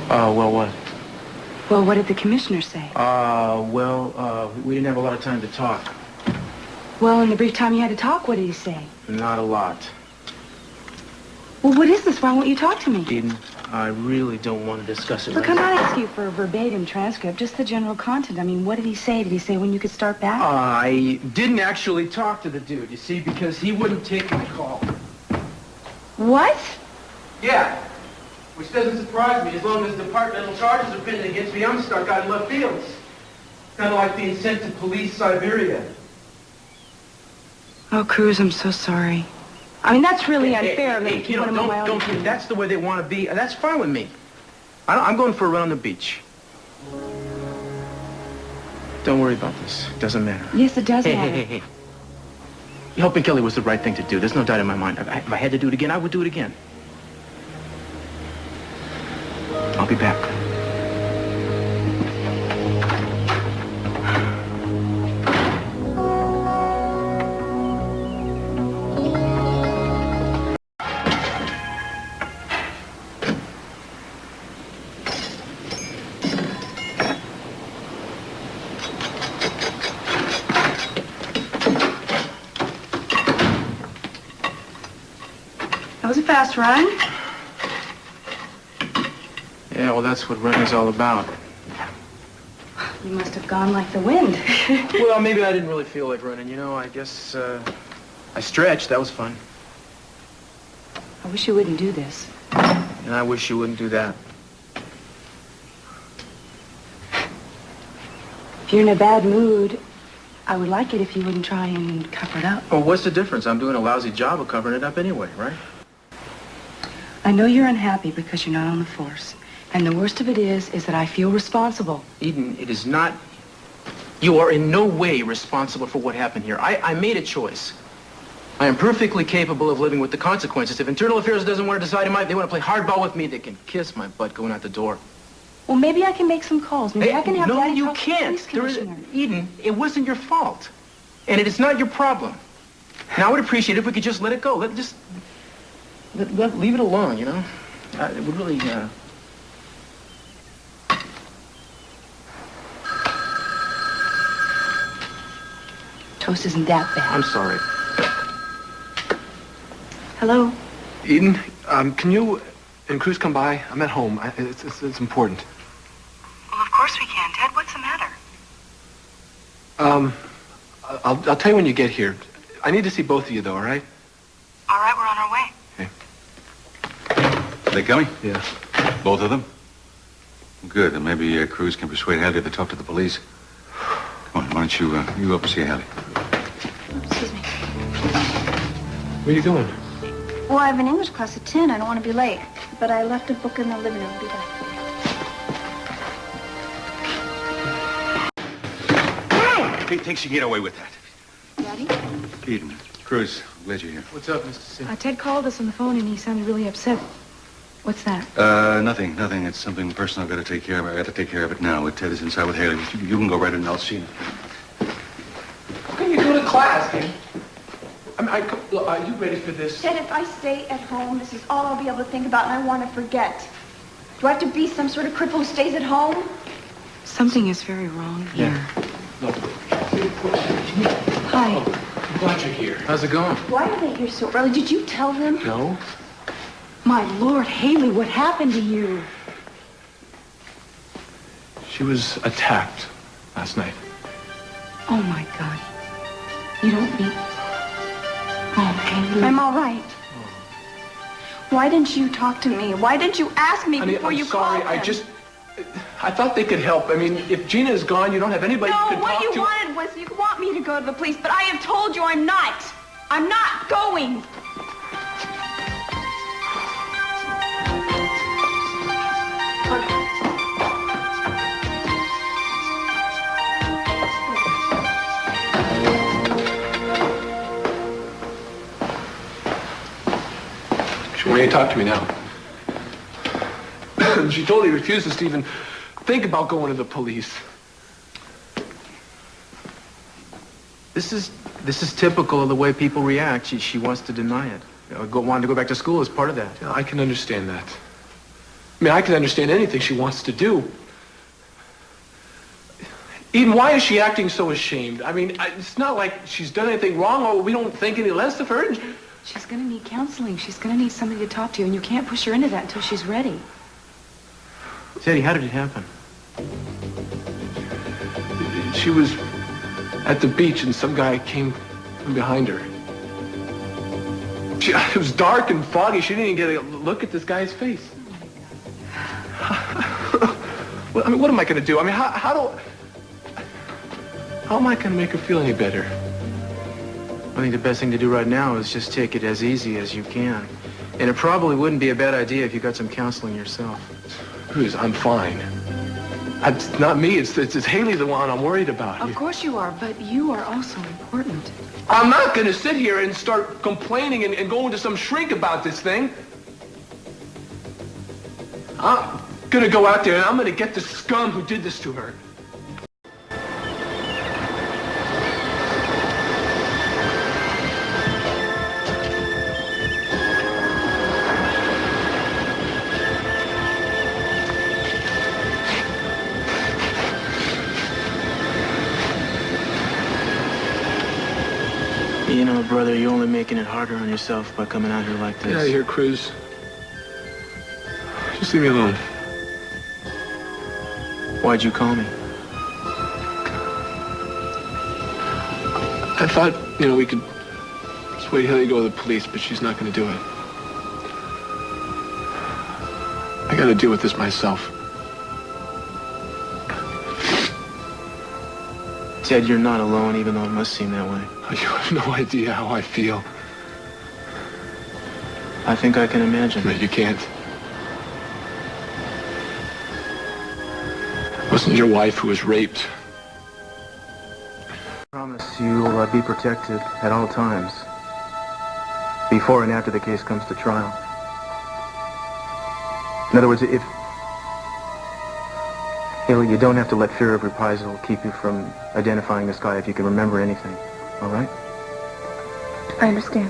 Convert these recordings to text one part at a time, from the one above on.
Well, what? Well, what did the commissioner say? We didn't have a lot of time to talk. Well, in the brief time you had to talk, what did he say? Not a lot. Well, what is this? Why won't you talk to me? Eden, I really don't want to discuss it Look, right I'm now. not asking you for a verbatim transcript, just the general content. I mean, what did he say? Did he say when you could start back? I didn't actually talk to the dude, you see, because he wouldn't take my call. What? Yeah, which doesn't surprise me. As long as departmental charges are pinned against me, I'm stuck out in left fields. Kind of like being sent to police Siberia. Oh, Cruz, I'm so sorry. I mean, that's really unfair. Hey, you know, don't. That's the way they want to be. That's fine with me. I'm going for a run on the beach. Don't worry about this. It doesn't matter. Yes, it does matter. Hey. Helping Kelly was the right thing to do. There's no doubt in my mind. If I had to do it again, I would do it again. I'll be back. That was a fast run. Yeah, well, that's what running's all about. You must have gone like the wind. Well, maybe I didn't really feel like running, you know. I guess, I stretched. That was fun. I wish you wouldn't do this. And I wish you wouldn't do that. If you're in a bad mood, I would like it if you wouldn't try and cover it up. Well, what's the difference? I'm doing a lousy job of covering it up anyway, right? I know you're unhappy because you're not on the force. And the worst of it is that I feel responsible. Eden, it is not... You are in no way responsible for what happened here. I made a choice. I am perfectly capable of living with the consequences. If Internal Affairs doesn't want to decide, they want to play hardball with me, they can kiss my butt going out the door. Well, maybe I can make some calls. Maybe I can have No, Daddy you talk to the can't. police commissioner. Eden, it wasn't your fault. And it is not your problem. Now, I would appreciate it if we could just let it go. Leave it alone, you know? It would really, Toast isn't that bad. I'm sorry. Hello? Eden, can you and Cruz come by? I'm at home. It's important. Well, of course we can, Ted. What's the matter? I'll tell you when you get here. I need to see both of you, though, all right? All right, we're on our way. Okay. Are they coming? Yeah. Both of them? Good. Then maybe Cruz can persuade Hayley to talk to the police. Come on, why don't you go up and see Hayley? Excuse me. Where are you going? Well, I have an English class at 10. I don't want to be late. But I left a book in the living room. I'll be back. He thinks you get away with that. Daddy? Eden, Cruz, glad you're here. What's up, Mr. C? Ted called us on the phone and he sounded really upset. What's that? Nothing. It's something personal I've got to take care of. I got to take care of it now. Ted is inside with Hayley. You can go right in and I'll see you. How can you go to class, man? Look, are you ready for this? Ted, if I stay at home, this is all I'll be able to think about, and I want to forget. Do I have to be some sort of cripple who stays at home? Something is very wrong here. Yeah. No. Hi. I'm glad you're here. How's it going? Why are they here so early? Did you tell them? No? My Lord, Hayley, what happened to you? She was attacked last night. Oh, my God. You don't mean... Oh, Hayley. I'm all right. Why didn't you talk to me? Why didn't you ask me before you called I'm sorry. them? I thought they could help. I mean, if Gina is gone, you don't have anybody you No, could what talk you to. wanted was you want me to go to the police, but I have told you I'm not. I'm not going. She won't even talk to me now. She totally refuses to even think about going to the police. This is typical of the way people react. She wants to deny it. Wanting to go back to school is part of that. Yeah, I can understand that. I mean, I can understand anything she wants to do. Eden, why is she acting so ashamed? I mean, it's not like she's done anything wrong or we don't think any less of her. She's going to need counseling. She's going to need somebody to talk to, and you can't push her into that until she's ready. Teddy, how did it happen? She was at the beach and some guy came from behind her. It was dark and foggy. She didn't even get a look at this guy's face. Well, I mean, what am I going to do? I mean, how am I going to make her feel any better? I think the best thing to do right now is just take it as easy as you can. And it probably wouldn't be a bad idea if you got some counseling yourself. Cruz, I'm fine. It's not me. It's Hayley the one I'm worried about. Of course you are, but you are also important. I'm not going to sit here and start complaining and go into some shrink about this thing. I'm going to go out there and I'm going to get the scum who did this to her. You know, brother, you're only making it harder on yourself by coming out here like this. Get out of here, Cruz. Just leave me alone. Why'd you call me? I thought, we could persuade Hayley to go to the police, but she's not going to do it. I got to deal with this myself. Ted, you're not alone, even though it must seem that way. You have no idea how I feel. I think I can imagine. No, you can't. It wasn't your wife who was raped. I promise you'll be protected at all times, before and after the case comes to trial. In other words, Hayley, you don't have to let fear of reprisal keep you from identifying this guy if you can remember anything, all right? I understand.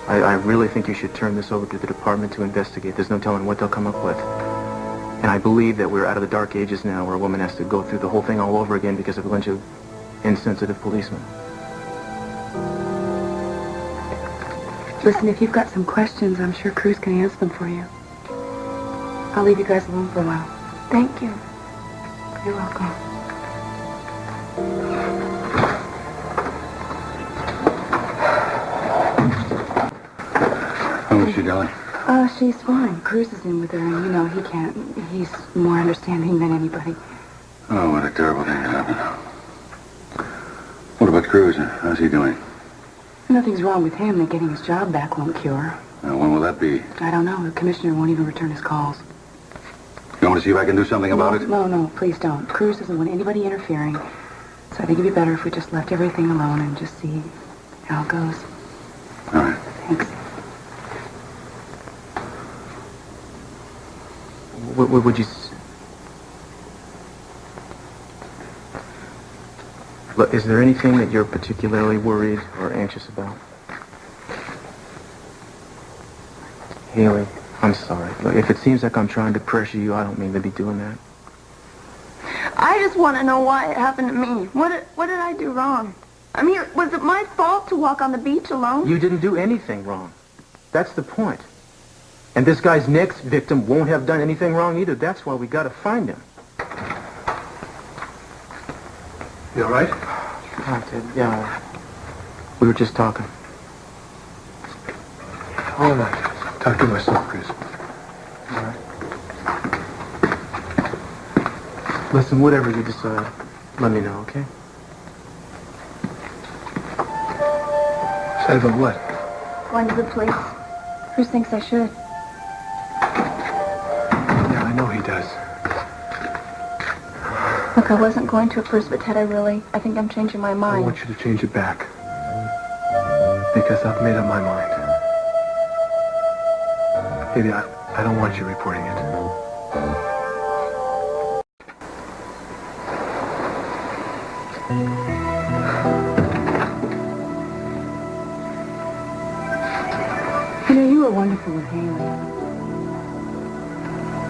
I really think you should turn this over to the department to investigate. There's no telling what they'll come up with. And I believe that we're out of the dark ages now where a woman has to go through the whole thing all over again because of a bunch of insensitive policemen. Listen, if you've got some questions, I'm sure Cruz can answer them for you. I'll leave you guys alone for a while. Thank you. You're welcome. How is she, darling? She's fine. Cruz is in with her, and he can't. He's more understanding than anybody. Oh, what a terrible thing to happen. What about Cruz? How's he doing? Nothing's wrong with him. That getting his job back won't cure. When will that be? I don't know. The commissioner won't even return his calls. You want to see if I can do something about it? No, please don't. Cruz doesn't want anybody interfering. So I think it'd be better if we just left everything alone and just see how it goes. All right. Thanks. Would you... Look, is there anything that you're particularly worried or anxious about? Hayley, I'm sorry. Look, if it seems like I'm trying to pressure you, I don't mean to be doing that. I just want to know why it happened to me. What did I do wrong? I mean, was it my fault to walk on the beach alone? You didn't do anything wrong. That's the point. And this guy's next victim won't have done anything wrong either. That's why we got to find him. You all right? Ted, yeah. We were just talking. All right. Talk to myself, Chris. All right. Listen, whatever you decide, let me know, okay? Decide about what? Going to the police. Cruz thinks I should. Yeah, I know he does. Look, I wasn't going to at first, but Ted, I think I'm changing my I mind. want you to change it back. Because I've made up my mind. Hayley, I don't want you reporting it. You were wonderful with Hayley.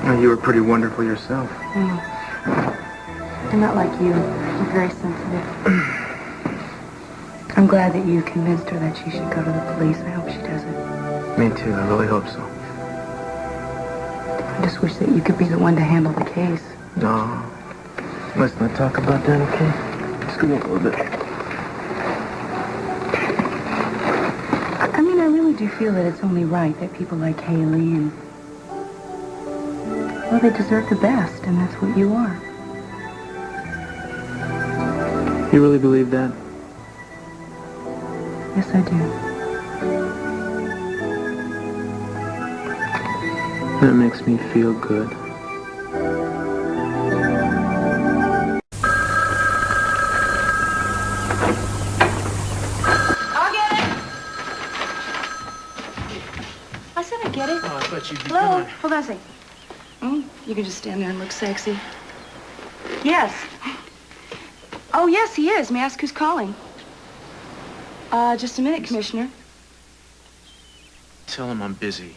Well, you were pretty wonderful yourself. I'm not like you. I'm very sensitive. I'm glad that you convinced her that she should go to the police. I hope she does it. Me too. I really hope so. I just wish that you could be the one to handle the case. No. Let's not talk about that, okay? Scoot up a little bit. I mean, I really do feel that it's only right that people like Hayley and... well, they deserve the best, and that's what you are. You really believe that? Yes, I do. That makes me feel good. I'll get it. I said I'd get it. Oh, I thought you'd be Hello? gone. Hold on a second. You can just stand there and look sexy. Yes. Oh, yes, he is. May I ask who's calling? Just a minute, Commissioner. Tell him I'm busy.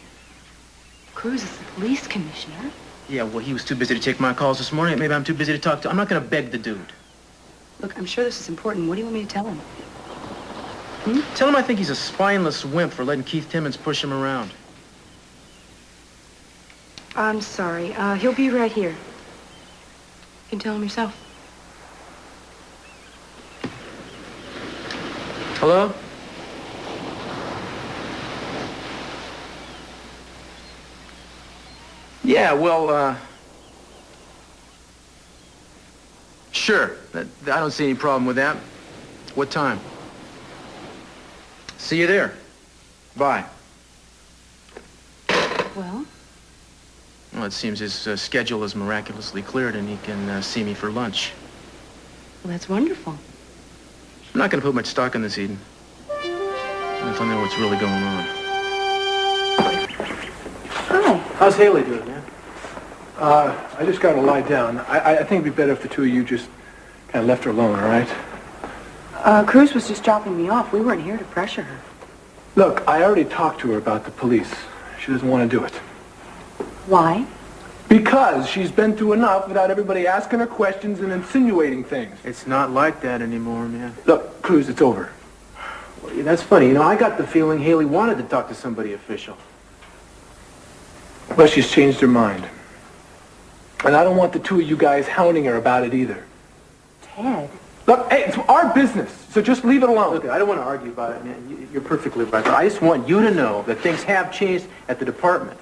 Cruz is the police commissioner. Yeah, well, he was too busy to take my calls this morning. Maybe I'm too busy to talk to... I'm not going to beg the dude. Look, I'm sure this is important. What do you want me to tell him? Tell him I think he's a spineless wimp for letting Keith Timmons push him around. I'm sorry. He'll be right here. You can tell him yourself. Hello? Yeah, well, sure. I don't see any problem with that. What time? See you there. Bye. Well? Well, it seems his schedule is miraculously cleared and he can see me for lunch. Well, that's wonderful. I'm not going to put much stock in this, Eden. Until I know what's really going on. Hi. How's Hayley doing, man? I just got to lie down. I think it'd be better if the two of you just kind of left her alone, all right? Cruz was just dropping me off. We weren't here to pressure her. Look, I already talked to her about the police. She doesn't want to do it. Why? Because she's been through enough without everybody asking her questions and insinuating things. It's not like that anymore, man. Look, Cruz, it's over. Well, yeah, that's funny. You know, I got the feeling Hayley wanted to talk to somebody official. Well, she's changed her mind. And I don't want the two of you guys hounding her about it either. Ted. Look, hey, it's our business, so just leave it alone. Look, I don't want to argue about it, man. You're perfectly right. But I just want you to know that things have changed at the department.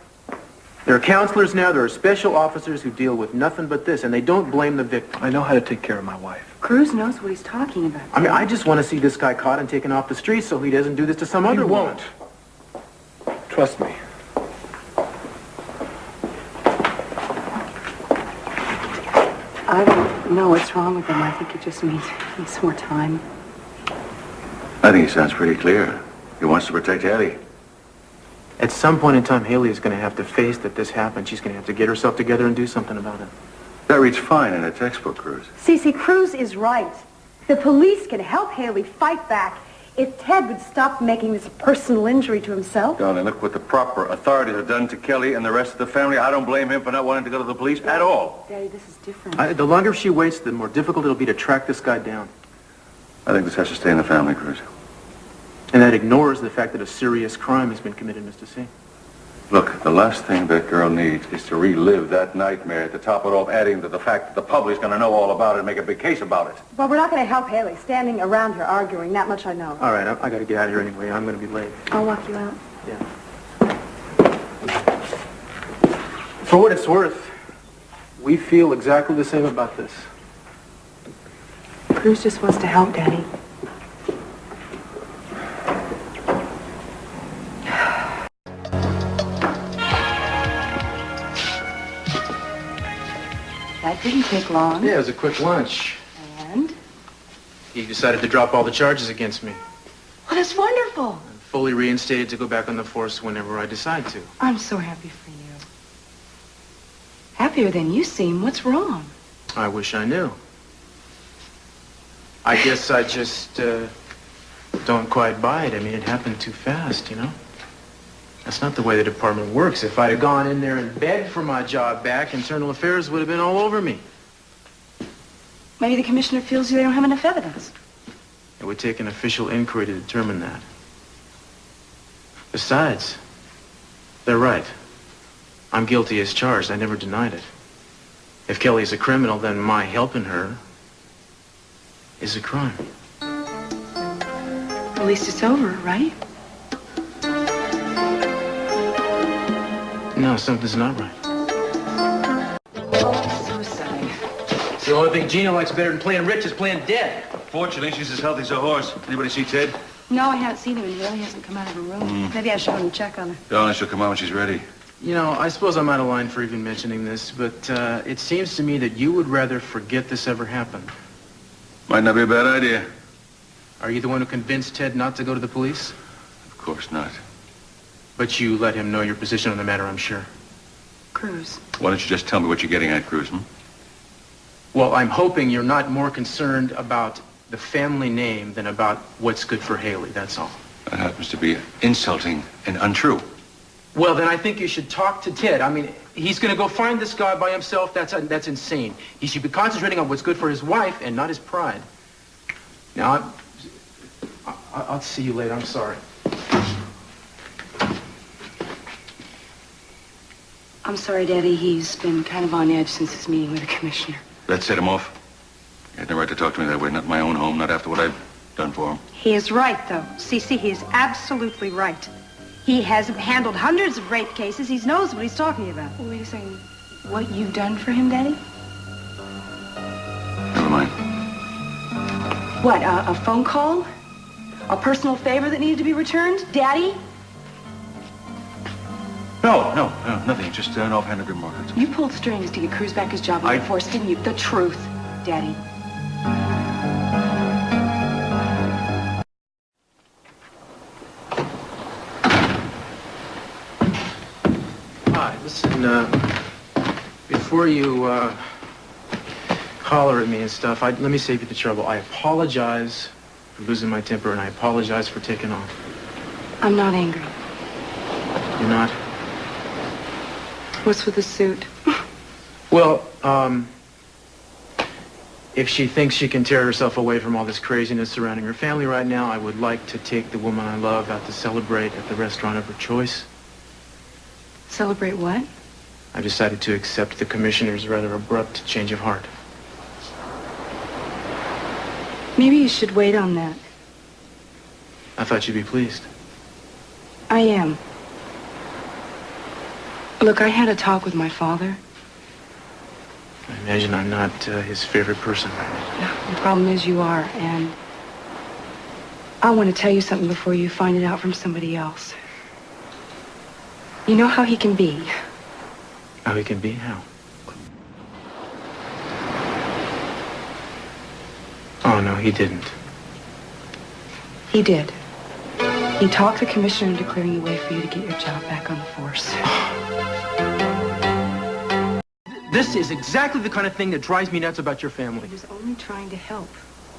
There are counselors now. There are special officers who deal with nothing but this, and they don't blame the victim. I know how to take care of my wife. Cruz knows what he's talking about. I mean, I just want to see this guy caught and taken off the street so he doesn't do this to some other He woman. won't. Trust me. I don't know what's wrong with him. I think it just needs more time. I think he sounds pretty clear. He wants to protect Hayley. At some point in time, Hayley is going to have to face that this happened. She's going to have to get herself together and do something about it. That reads fine in a textbook, Cruz. Cece, Cruz is right. The police can help Hayley fight back if Ted would stop making this a personal injury to himself. Darling, look what the proper authorities have done to Kelly and the rest of the family. I don't blame him for not wanting to go to the police at all. Daddy, this is different. The longer she waits, the more difficult it'll be to track this guy down. I think this has to stay in the family, Cruz. And that ignores the fact that a serious crime has been committed, Mr. C. Look, the last thing that girl needs is to relive that nightmare, to top it off, adding to the fact that the public's going to know all about it and make a big case about it. Well, we're not going to help Hayley standing around here arguing. That much I know. All right, I got to get out of here anyway. I'm going to be late. I'll walk you out. Yeah. For what it's worth, we feel exactly the same about this. Cruz just wants to help, Daddy. That didn't take long. Yeah, it was a quick lunch. And? He decided to drop all the charges against me. Well, that's wonderful. I'm fully reinstated to go back on the force whenever I decide to. I'm so happy for you. Happier than you seem. What's wrong? I wish I knew. I guess I just don't quite buy it. I mean, it happened too fast, you know? That's not the way the department works. If I'd have gone in there and begged for my job back, Internal Affairs would have been all over me. Maybe the commissioner feels they don't have enough evidence. It would take an official inquiry to determine that. Besides, they're right. I'm guilty as charged. I never denied it. If Kelly's a criminal, then my helping her is a crime. At least it's over, right? No, something's not right. Suicide. It's the only thing Gina likes better than playing rich is playing dead. Fortunately, she's as healthy as a horse. Anybody see Ted? No, I haven't seen him. He really hasn't come out of her room. Maybe I should go and check on her. Darling, she'll come out when she's ready. You know, I suppose I'm out of line for even mentioning this, but it seems to me that you would rather forget this ever happened. Might not be a bad idea. Are you the one who convinced Ted not to go to the police? Of course not. But you let him know your position on the matter, I'm sure. Cruz. Why don't you just tell me what you're getting at, Cruz, hmm? Well, I'm hoping you're not more concerned about the family name than about what's good for Hayley, that's all. That happens to be insulting and untrue. Well, then I think you should talk to Ted. I mean, he's going to go find this guy by himself. That's insane. He should be concentrating on what's good for his wife and not his pride. Now, I'll see you later. I'm sorry. I'm sorry, Daddy. He's been kind of on edge since his meeting with the commissioner. That set him off. He had no right to talk to me that way. Not in my own home, not after what I've done for him. He is right, though. Cece, he is absolutely right. He has handled hundreds of rape cases. He knows what he's talking about. Wait a second. What you've done for him, Daddy? Never mind. What, a phone call? A personal favor that needed to be returned? Daddy? No, nothing. Just an offhanded remark. That's all. You pulled strings to get Cruz back his job on the force, didn't you? The truth, Daddy. Hi, listen, before you holler at me and stuff, let me save you the trouble. I apologize for losing my temper, and I apologize for taking off. I'm not angry. You're not? What's with the suit? Well, if she thinks she can tear herself away from all this craziness surrounding her family right now, I would like to take the woman I love out to celebrate at the restaurant of her choice. Celebrate what? I've decided to accept the commissioner's rather abrupt change of heart. Maybe you should wait on that. I thought you'd be pleased. I am. Look, I had a talk with my father. I imagine I'm not his favorite person right now. The problem is you are, and I want to tell you something before you find it out from somebody else. You know how he can be. How he can be? How? Oh, no, he didn't. He did. He talked the commissioner into clearing a way for you to get your job back on the force. This is exactly the kind of thing that drives me nuts about your family. He was only trying to help.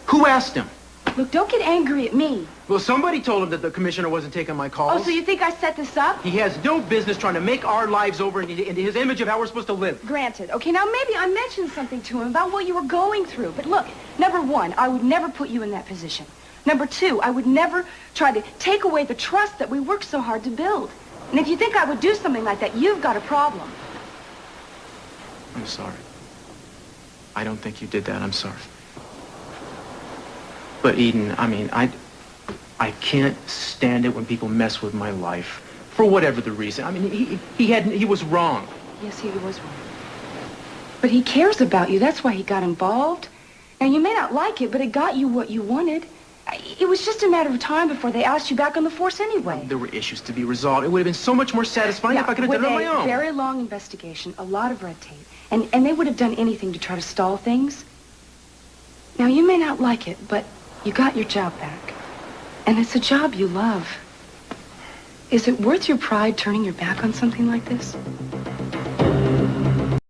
Who asked him? Look, don't get angry at me. Well, somebody told him that the commissioner wasn't taking my calls. Oh, so you think I set this up? He has no business trying to make our lives over into his image of how we're supposed to live. Granted. Okay, now maybe I mentioned something to him about what you were going through. But look, number one, I would never put you in that position. Number two, I would never try to take away the trust that we worked so hard to build. And if you think I would do something like that, you've got a problem. I'm sorry. I don't think you did that. I'm sorry. But Eden, I mean, I can't stand it when people mess with my life for whatever the reason. I mean, he was wrong. Yes, he was wrong. But he cares about you. That's why he got involved. Now, you may not like it, but it got you what you wanted. It was just a matter of time before they asked you back on the force anyway. There were issues to be resolved. It would have been so much more satisfying if I could have done it on my own. With a very long investigation, a lot of red tape, and they would have done anything to try to stall things. Now, you may not like it, but you got your job back. And it's a job you love. Is it worth your pride turning your back on something like this?